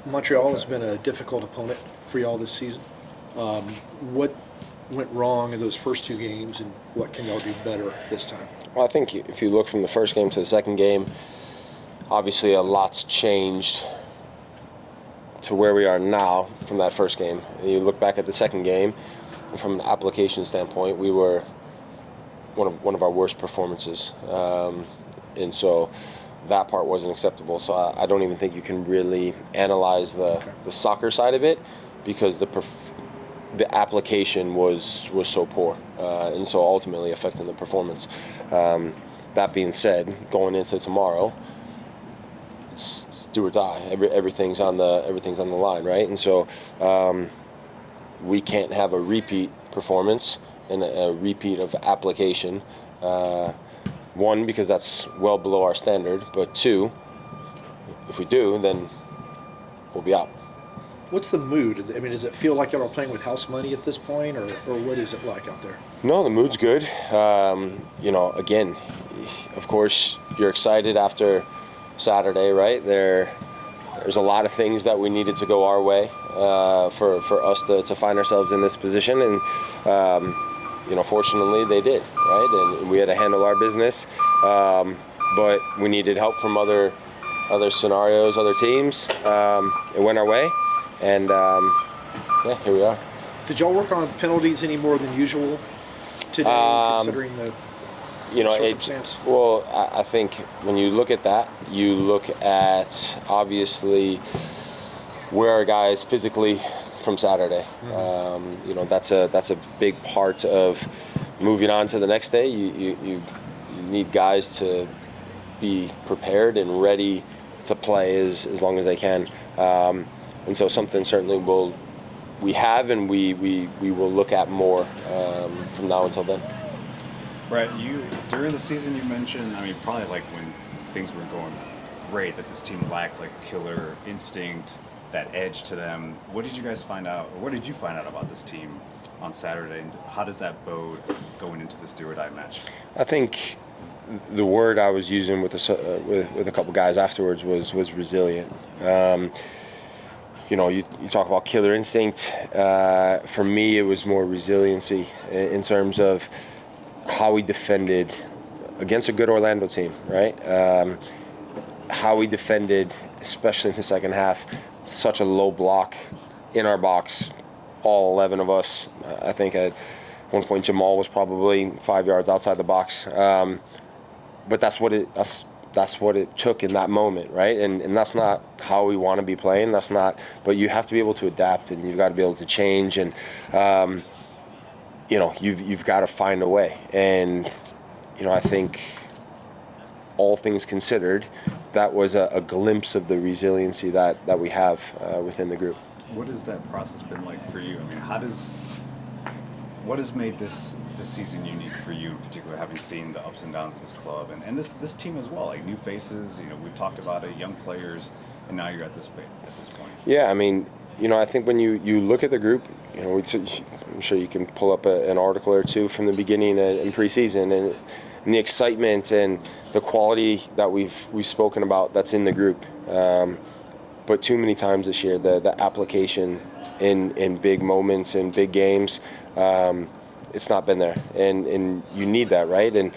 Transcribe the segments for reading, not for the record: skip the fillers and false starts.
Montreal has been a difficult opponent for y'all this season. What went wrong in those first two games, and what can y'all do better this time? Well, I think if you look from the first game to the second game, obviously a lot's changed to where we are now from that first game. And you look back at the second game, and from an application standpoint, we were one of our worst performances, and so that part wasn't acceptable. So I don't even think you can really analyze the soccer side of it, because the application was so poor, and so ultimately affecting the performance. That being said, going into tomorrow, it's do or die. Everything's on the line, right? And so we can't have a repeat performance and a repeat of application. One, because that's well below our standard, but two, if we do, then we'll be out. What's the mood? I mean, does it feel like y'all are playing with house money at this point, or what is it like out there? No, the mood's good. Again, of course, you're excited after Saturday, right? There's a lot of things that we needed to go our way for us to find ourselves in this position, and fortunately they did, right? And we had to handle our business, but we needed help from other scenarios, other teams. It went our way, and here we are. Did y'all work on penalties any more than usual today, considering the circumstance? I think when you look at that, you look at obviously where our guys physically from Saturday. Mm-hmm. That's a big part of moving on to the next day. You need guys to be prepared and ready to play as long as they can. And so something certainly we have, and we will look at more from now until then. Brett, during the season you mentioned, probably like when things were going great, that this team lacked like killer instinct, that edge to them. What did you guys find out, or what did you find out about this team on Saturday, and how does that bode going into this do or die match? I think the word I was using with a couple guys afterwards was resilient. You talk about killer instinct. For me, it was more resiliency in terms of how we defended against a good Orlando team, right? How we defended, especially in the second half, such a low block in our box, all 11 of us. I think at one point Jamal was probably 5 yards outside the box. But that's what it took in that moment, right? And that's not how we want to be playing. But you have to be able to adapt, and you've got to be able to change, and you've got to find a way. And I think all things considered, that was a glimpse of the resiliency that we have within the group. What has that process been like for you? What has made this season unique for you, in particular, having seen the ups and downs of this club and this team as well, like new faces? We've talked about it, young players, and now you're at this point. Yeah, I think when you look at the group, I'm sure you can pull up an article or two from the beginning in preseason, and the excitement and the quality that we've spoken about that's in the group. But too many times this year, the application in big moments and big games, it's not been there, and you need that, right? And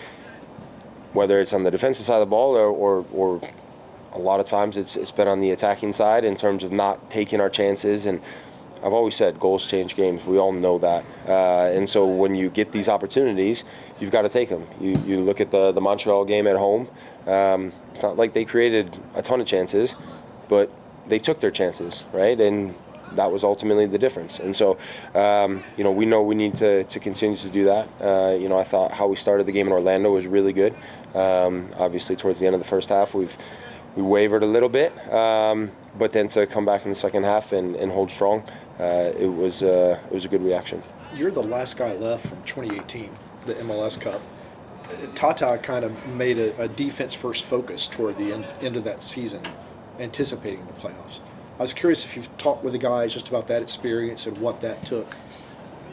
whether it's on the defensive side of the ball or a lot of times it's been on the attacking side in terms of not taking our chances. And I've always said goals change games. We all know that. And so when you get these opportunities, you've got to take them. You look at the Montreal game at home. It's not like they created a ton of chances, but they took their chances, right? And that was ultimately the difference. And so, we know we need to continue to do that. I thought how we started the game in Orlando was really good. Obviously, towards the end of the first half, we wavered a little bit, but then to come back in the second half and hold strong, it was a good reaction. You're the last guy left from 2018, the MLS Cup. Tata kind of made a defense-first focus toward the end of that season, anticipating the playoffs. I was curious if you've talked with the guys just about that experience and what that took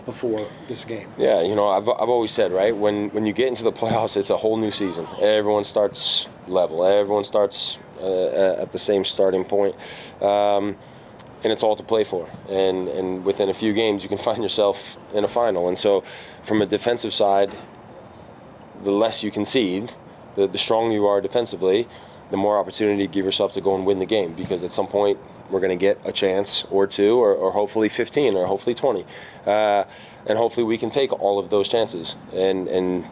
before this game. Yeah, I've always said, right, when you get into the playoffs, it's a whole new season. Everyone starts level. Everyone starts at the same starting point. and it's all to play for. And within a few games, you can find yourself in a final. And so, from a defensive side, the less you concede, the stronger you are defensively, the more opportunity you give yourself to go and win the game. Because at some point, we're going to get a chance or two, or hopefully 15, or hopefully 20. And hopefully we can take all of those chances. And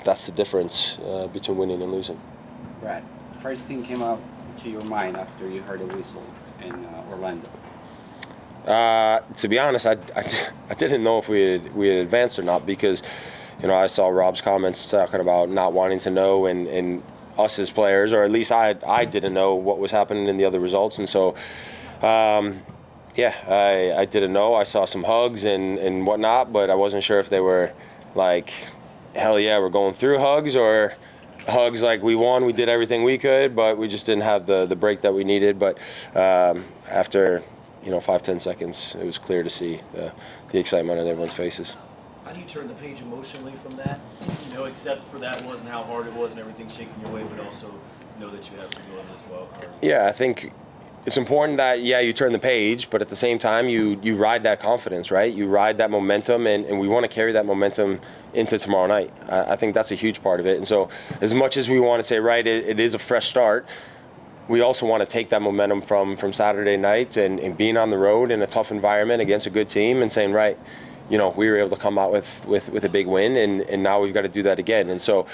that's the difference between winning and losing. Brad, first thing came up to your mind after you heard the whistle in Orlando? To be honest, I didn't know if we had advanced or not, because I saw Rob's comments talking about not wanting to know, and us as players, or at least I didn't know what was happening in the other results. And so I didn't know. I saw some hugs and whatnot, but I wasn't sure if they were like, hell yeah, we're going through hugs, or hugs like we won, we did everything we could, but we just didn't have the break that we needed. But after 5-10 seconds, it was clear to see the excitement on everyone's faces. How do you turn the page emotionally from that? Except for that wasn't how hard it was and everything shaking your way, but also know that you have to go in as well. Yeah, I think it's important that, you turn the page, but at the same time, you ride that confidence, right? You ride that momentum, and we want to carry that momentum into tomorrow night. I think that's a huge part of it. And so as much as we want to say, right, it is a fresh start, we also want to take that momentum from Saturday night and being on the road in a tough environment against a good team and saying, right, we were able to come out with a big win, and now we've got to do that again. And so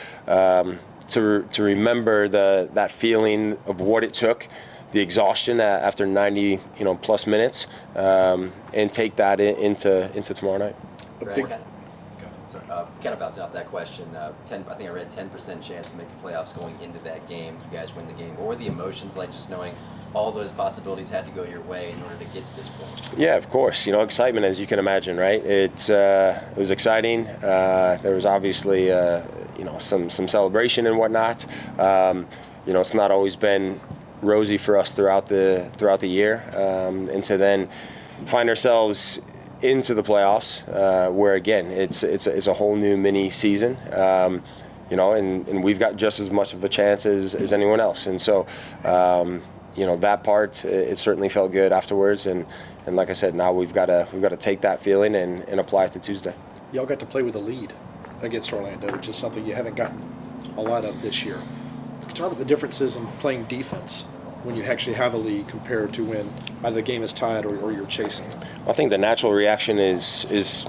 to remember that feeling of what it took, the exhaustion after 90 plus minutes, and take that into tomorrow night. Kind of bouncing off that question, I think I read 10% chance to make the playoffs going into that game. You guys win the game. What were the emotions like, just knowing all those possibilities had to go your way in order to get to this point? Yeah, of course. Excitement, as you can imagine, right? It was exciting. There was obviously some celebration and whatnot. It's not always been rosy for us throughout the year, and to then find ourselves into the playoffs, where again it's a whole new mini season, and we've got just as much of a chance as anyone else. And so that part, it certainly felt good afterwards, and like I said, now we've got to take that feeling and apply it to Tuesday. Y'all got to play with a lead against Orlando, which is something you haven't gotten a lot of this year. Can you talk about the differences in playing defense when you actually have a lead compared to when either the game is tied or you're chasing? I think the natural reaction is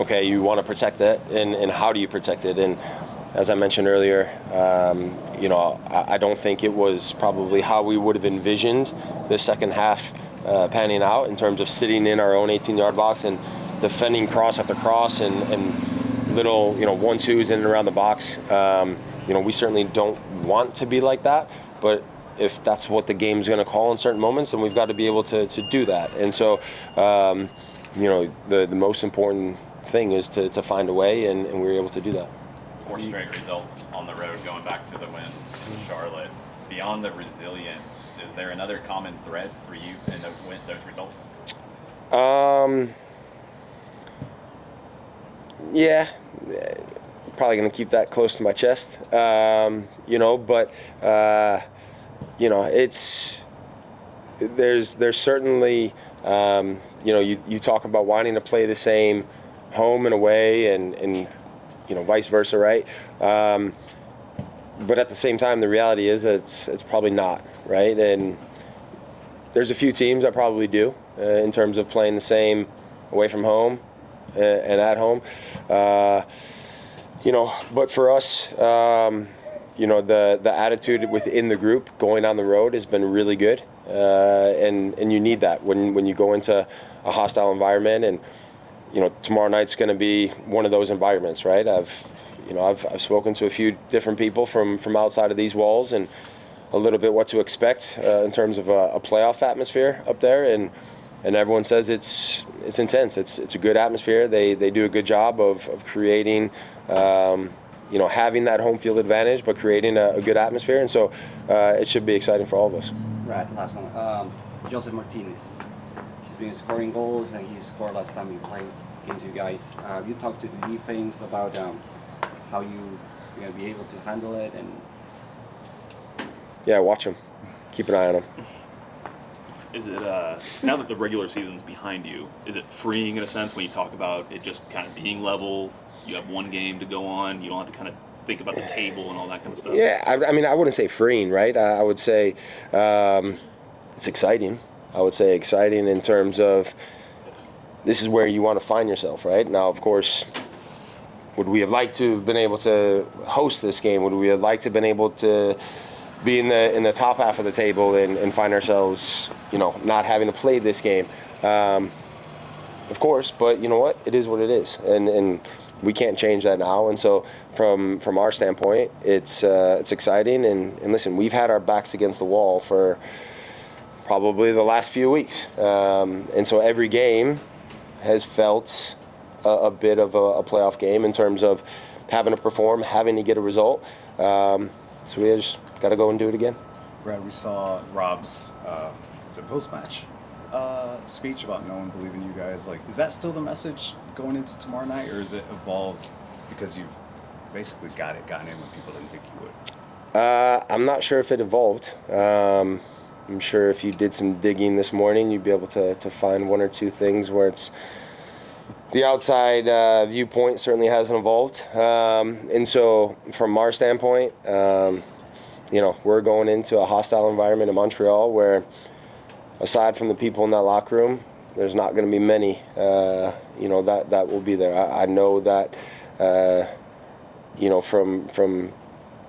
okay, you want to protect that, and how do you protect it? And as I mentioned earlier, I don't think it was probably how we would have envisioned the second half panning out, in terms of sitting in our own 18-yard box and defending cross after cross and little 1-2s in and around the box. We certainly don't want to be like that, but if that's what the game's going to call in certain moments, then we've got to be able to do that. And so, the most important thing is to find a way, and we were able to do that. 4 straight results on the road going back to the win in Charlotte. Beyond the resilience, is there another common thread for you in those results? Yeah, probably going to keep that close to my chest. It's there's certainly you talk about wanting to play the same home and away, and vice versa, right? But at the same time, the reality is that it's probably not, right? And there's a few teams that probably do, in terms of playing the same away from home and at home. But for us, the attitude within the group going on the road has been really good, and you need that when you go into a hostile environment. And tomorrow night's going to be one of those environments, right? I've spoken to a few different people from outside of these walls, and a little bit what to expect in terms of a playoff atmosphere up there, and everyone says it's intense. It's a good atmosphere. They do a good job of creating, having that home field advantage, but creating a good atmosphere, and so it should be exciting for all of us. Right, last one. Joseph Martinez. He's been scoring goals, and he scored last time he played against you guys. You talked to the defense about how you're going to be able to handle it, and yeah, watch him. Keep an eye on him. is it now that the regular season's behind you, is it freeing in a sense when you talk about it just kind of being level? You have one game to go on. You don't have to kind of think about the table and all that kind of stuff. Yeah, I mean, I wouldn't say freeing, right? I would say it's exciting. I would say exciting in terms of this is where you want to find yourself, right? Now, of course, would we have liked to have been able to host this game? Would we have liked to have been able to be in the top half of the table and find ourselves, not having to play this game? Of course, but you know what? It is what it is, and we can't change that now. And so, from our standpoint, it's exciting. And listen, we've had our backs against the wall for probably the last few weeks, and so every game has felt a bit of a playoff game in terms of having to perform, having to get a result. So we just got to go and do it again. Brad, we saw Rob's post-match speech about no one believing you guys. Like, is that still the message going into tomorrow night, or is it evolved because you've basically gotten in when people didn't think you would? I'm not sure if it evolved. I'm sure if you did some digging this morning, you'd be able to find one or two things where it's the outside viewpoint certainly hasn't evolved. And so from our standpoint, we're going into a hostile environment in Montreal where, aside from the people in that locker room, there's not going to be many, that will be there. I know that, from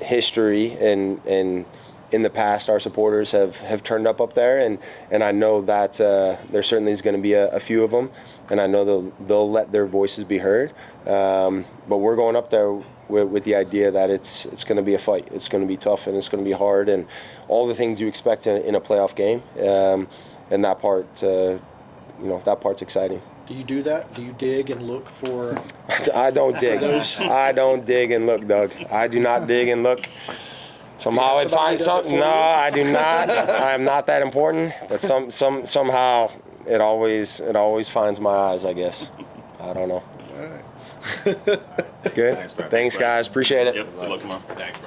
history and in the past, our supporters have turned up there, and I know that there certainly is going to be a few of them, and I know they'll let their voices be heard. But we're going up there with the idea that it's going to be a fight. It's going to be tough, and it's going to be hard, and all the things you expect in a playoff game. And that part's exciting. Do you do that? Do you dig and look for? I don't dig. I don't dig and look, Doug. I do not dig and look. Somehow I'd find something. No, I do not. I am not that important. But somehow it always finds my eyes, I guess. I don't know. All right. Good. Thanks, Brad. Thanks, guys. Appreciate it. Yep. Good luck tomorrow. Thanks, Brad.